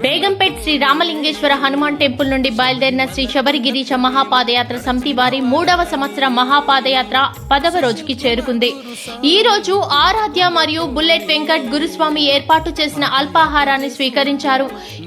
Begumpet Shri Ramalingeswara Hanuman temple నుండి బయలుదేరిన శ్రీ శబరిగిరీశ మహాపాదయాత్ర సమితి వారి 3వ సంవత్సర మహాపాదయాత్ర 10వ రోజుకి చేరుకుంది. ఈ రోజు ఆరాధ్య మరియు బుల్లెట్ వెంకట్ గురుస్వామి ఏర్పాటు చేసిన అల్పాహారాన్ని స్వీకరించారు.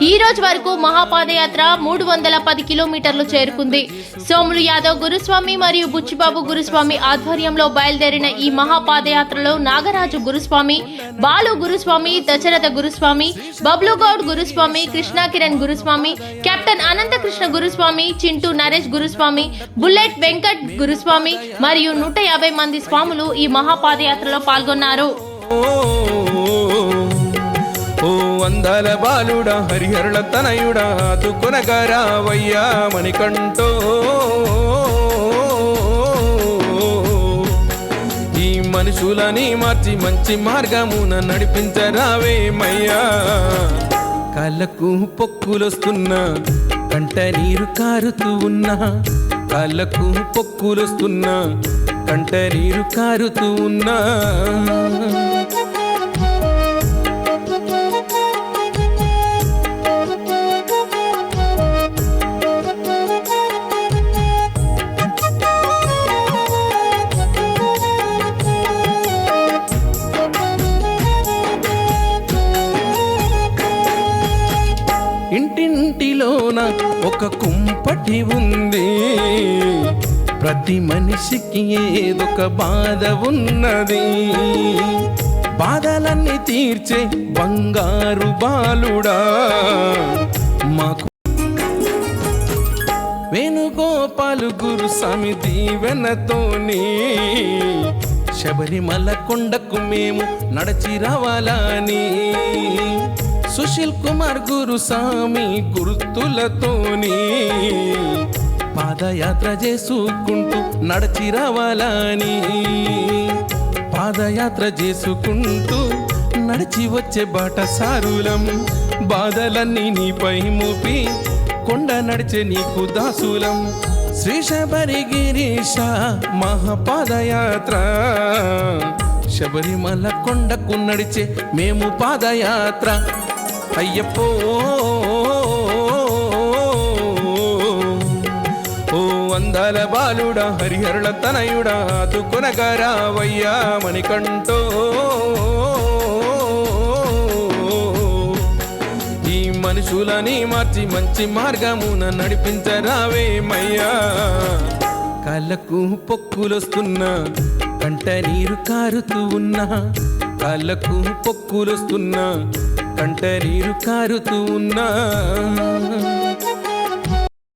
ఈ రోజు వరకు మహాపాదయాత్ర 310 కిలోమీటర్లు చేరుకుంది. సోములు యాదవ్ గురుస్వామి మరియు బుచ్చిబాబు గురుస్వామి ఆధ్వర్యంలో బయలుదేరిన ఈ మహాపాదయాత్రలో నాగరాజు గురుస్వామి, బాలు గురుస్వామి, దశరథ గురుస్వామి, బబ్లుగౌడ్ గురుస్వామి, కృష్ణ కిరణ్ గురుస్వామి, కెప్టెన్ అనంతకృష్ణ గురుస్వామి, చింటూ నరేష్ గురుస్వామి, బుల్లెట్ వెంకట్ గురుస్వామి మరియు 150 మంది స్వాములు ఈ మహాపాదయాత్రలో పాల్గొన్నారు. ఓ అందాల బాలుడా హరిహరుల తనయుడా తుకొనగరావయ్యా మణికంఠో, ఈ మనుషులని మార్చి మంచి మార్గమున నడిపించరావేమయ్యా. కళ్ళకు పొక్కులొస్తున్నా, కంట నీరు కారుతూ ఉన్నా, కళ్ళకు పొక్కులొస్తున్నా, కంట నీరు కారుతూ ఉన్నా. ఇంటింటిలోన ఒక కుంపటి ఉంది, ప్రతి మనిషికి ఏదొక బాధ ఉన్నది. బాధలన్నీ తీర్చే బంగారు బాలుడా మాకు వేణుగోపాలు గురుస్వామి దీవెనతోని శబరిమల కొండకు మేము నడిచి రావాలని, సుశీల్ కుమార్ గురుస్వామి గుర్తులతోని పాదయాత్ర చేసుకుంటూ నడిచి రావాలని, పాదయాత్ర చేసుకుంటూ నడిచి వచ్చే బాట సారులం. బాధలన్నీ నీపై మోపి కొండ నడిచే నీకు దాసులం. శ్రీ శబరిగిరీశ మహాపాదయాత్ర, శబరిమల కొండకు నడిచే మేము పాదయాత్ర. అయ్యప్పో ఓ అందాల బాలుడా హరిహరుల తనయుడా తుకొనగరావయ్యా మణికంఠో, ఈ మనుషులని మార్చి మంచి మార్గమున నడిపించరావేమయ్యా. కళ్ళకు పొక్కులొస్తున్నా, కంట నీరు కారుతూ ఉన్నా, కళ్ళకు పొక్కులొస్తున్నా, కంట నీరు కారుతూ ఉన్నా.